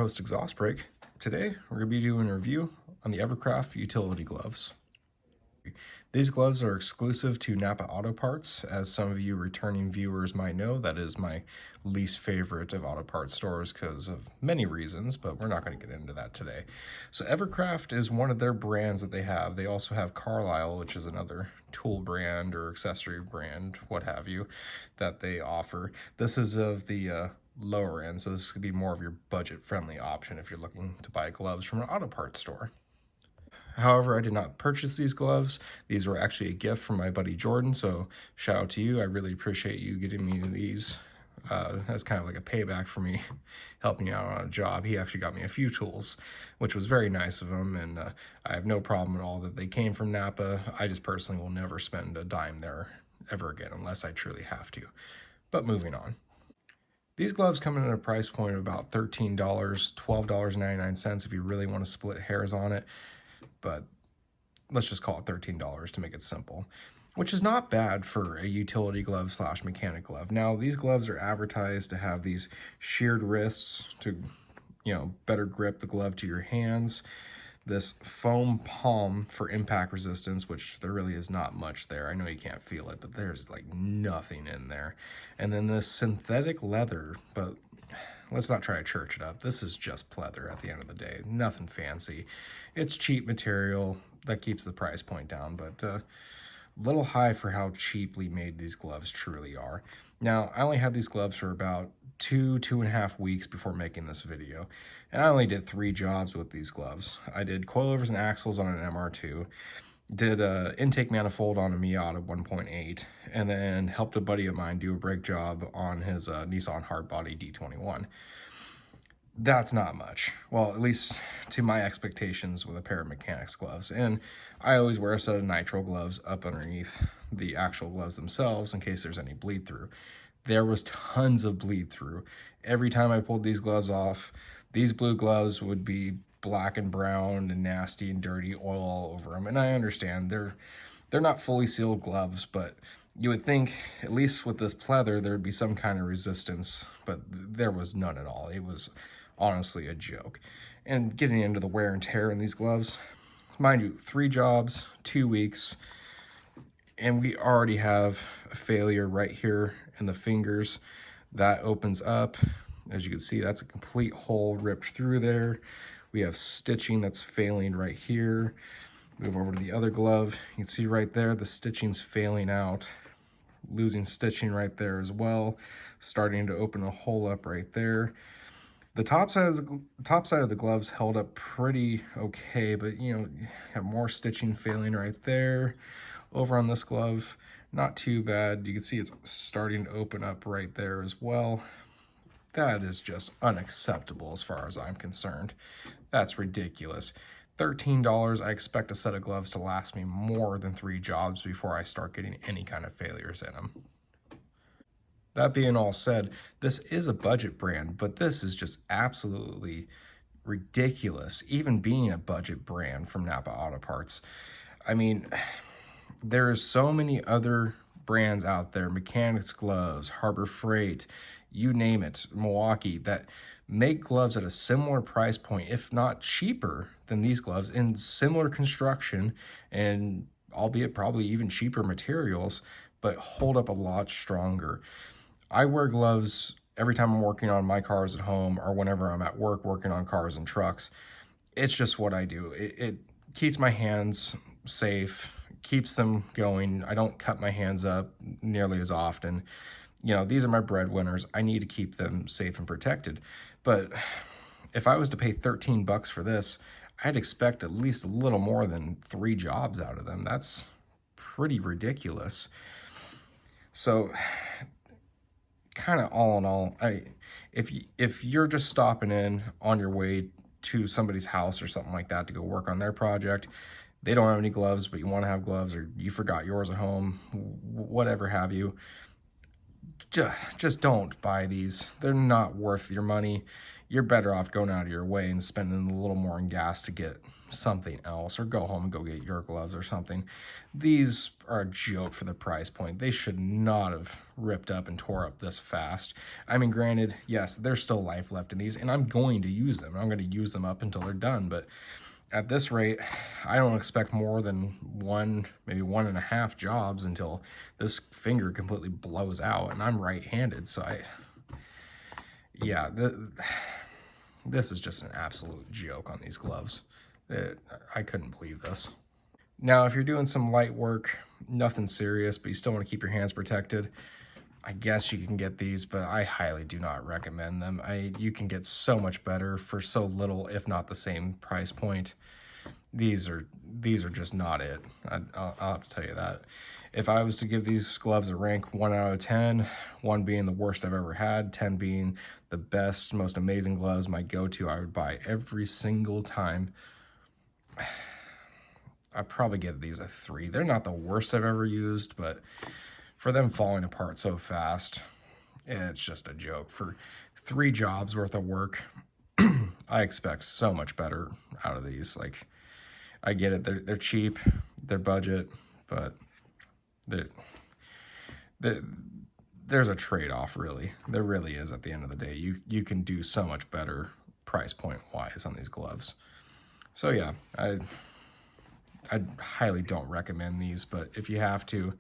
host, Exhaust Break. Today, we're going to be doing a review on the Evercraft utility gloves. These gloves are exclusive to Napa Auto Parts. As some of you returning viewers might know, that is my least favorite of auto parts stores because of many reasons, but we're not going to get into that today. So Evercraft is one of their brands that they have. They also have Carlisle, which is another tool brand or accessory brand, what have you, that they offer. This is of the lower end, so this could be more of your budget-friendly option if you're looking to buy gloves from an auto parts store. However, I did not purchase these gloves. These were actually a gift from my buddy Jordan, so shout out to you. I really appreciate you getting me these as kind of like a payback for me helping you out on a job. He actually got me a few tools, which was very nice of him, and I have no problem at all that they came from Napa. I just personally will never spend a dime there ever again unless I truly have to. But moving on. These gloves come in at a price point of about $13, $12.99 if you really want to split hairs on it, but let's just call it $13 to make it simple, which is not bad for a utility glove slash mechanic glove. Now, these gloves are advertised to have these sheared wrists to, better grip the glove to your hands. This foam palm for impact resistance, which there really is not much there. I know you can't feel it, but there's like nothing in there. And then this synthetic leather, but let's not try to church it up. This is just pleather at the end of the day. Nothing fancy. It's cheap material that keeps the price point down, but a little high for how cheaply made these gloves truly are. Now, I only had these gloves for about two and a half weeks before making this video, and I only did 3 jobs with these gloves. I did coilovers and axles on an MR2, did a intake manifold on a Miata 1.8, and then helped a buddy of mine do a brake job on his Nissan Hardbody D21. That's not much. Well, at least to my expectations with a pair of mechanics gloves. And I always wear a set of nitrile gloves up underneath the actual gloves themselves in case there's any bleed through. There was tons of bleed through. Every time I pulled these gloves off, these blue gloves would be black and brown and nasty and dirty, oil all over them. And I understand they're not fully sealed gloves, but you would think, at least with this pleather, there would be some kind of resistance, but there was none at all. It was honestly a joke. And getting into the wear and tear in these gloves, mind you, 3 jobs, 2 weeks, and we already have a failure right here in the fingers. That opens up. As you can see, that's a complete hole ripped through there. We have stitching that's failing right here. Move over to the other glove. You can see right there, the stitching's failing out. Losing stitching right there as well. Starting to open a hole up right there. The top side of the gloves held up pretty okay, but you have more stitching failing right there. Over on this glove, not too bad. You can see it's starting to open up right there as well. That is just unacceptable as far as I'm concerned. That's ridiculous. $13, I expect a set of gloves to last me more than 3 jobs before I start getting any kind of failures in them. That being all said, this is a budget brand, but this is just absolutely ridiculous, even being a budget brand from Napa Auto Parts. I mean, there's so many other brands out there, Mechanics Gloves, Harbor Freight, you name it, Milwaukee, that make gloves at a similar price point, if not cheaper than these gloves, in similar construction and albeit probably even cheaper materials, but hold up a lot stronger. I wear gloves every time I'm working on my cars at home or whenever I'm at work working on cars and trucks. It's just what I do. It keeps my hands safe, keeps them going. I don't cut my hands up nearly as often. These are my breadwinners. I need to keep them safe and protected. But if I was to pay 13 bucks for this, I'd expect at least a little more than 3 jobs out of them. That's pretty ridiculous. So kind of all in all, if you're just stopping in on your way to somebody's house or something like that to go work on their project, they don't have any gloves, but you want to have gloves, or you forgot yours at home, whatever have you, just don't buy these. They're not worth your money. you're better off going out of your way and spending a little more in gas to get something else, or go home and go get your gloves or something. These are a joke for the price point. They should not have ripped up and tore up this fast. I mean, granted, yes, there's still life left in these, and I'm going to use them. I'm going to use them up until they're done, but at this rate, I don't expect more than one, maybe 1.5 jobs until this finger completely blows out, and I'm right-handed, so yeah, this is just an absolute joke on these gloves. I couldn't believe this. Now, if you're doing some light work, nothing serious, but you still want to keep your hands protected, I guess you can get these, but I highly do not recommend them. You can get so much better for so little, if not the same price point. These are just not it. I'll have to tell you that. If I was to give these gloves a rank 1 out of 10, 1 being the worst I've ever had, 10 being the best, most amazing gloves, my go-to, I would buy every single time, I'd probably give these a 3. They're not the worst I've ever used, but for them falling apart so fast, it's just a joke. For 3 jobs worth of work, I expect so much better out of these. Like, I get it, they're cheap, they're budget, but there's a trade-off, really. There really is at the end of the day. You can do so much better price point-wise on these gloves. So yeah, I highly don't recommend these, but if you have to,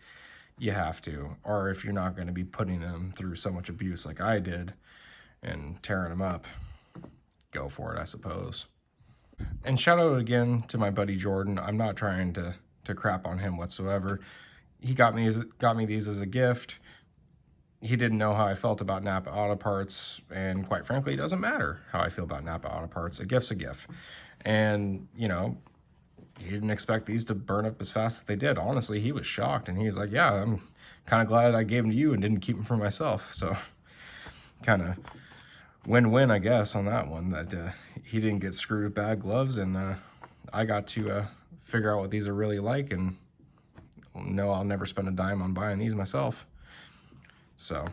you have to. Or if you're not going to be putting them through so much abuse like I did and tearing them up, go for it, I suppose. And shout out again to my buddy Jordan. I'm not trying to crap on him whatsoever. He got me these as a gift. He didn't know how I felt about Napa Auto Parts, and quite frankly, it doesn't matter how I feel about Napa Auto Parts. A gift's a gift. And, you know, he didn't expect these to burn up as fast as they did. Honestly, he was shocked, and he was like, yeah, I'm kind of glad I gave them to you and didn't keep them for myself. So kind of win-win, I guess, on that one, that he didn't get screwed with bad gloves, and I got to figure out what these are really like, and no, I'll never spend a dime on buying these myself. So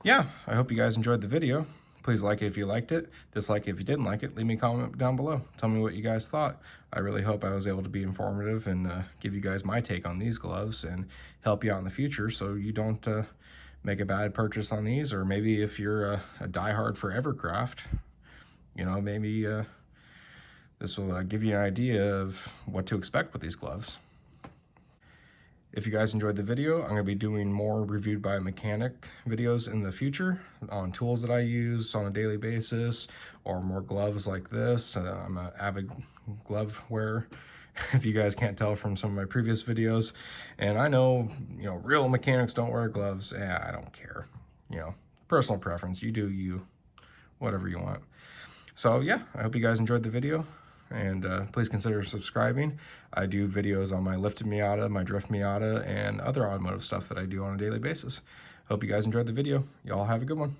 yeah, I hope you guys enjoyed the video. Please like it if you liked it, dislike it if you didn't like it, leave me a comment down below. Tell me what you guys thought. I really hope I was able to be informative and give you guys my take on these gloves and help you out in the future so you don't make a bad purchase on these. Or maybe if you're a diehard for Evercraft, you know, maybe this will give you an idea of what to expect with these gloves. If you guys enjoyed the video, I'm going to be doing more reviewed by a mechanic videos in the future on tools that I use on a daily basis, or more gloves like this. I'm an avid glove wearer, if you guys can't tell from some of my previous videos. And I know, you know, real mechanics don't wear gloves. Yeah, I don't care. You know, personal preference. You do you, whatever you want. So yeah, I hope you guys enjoyed the video. And please consider subscribing. I do videos on my lifted Miata, my drift Miata, and other automotive stuff that I do on a daily basis. Hope you guys enjoyed the video. Y'all have a good one.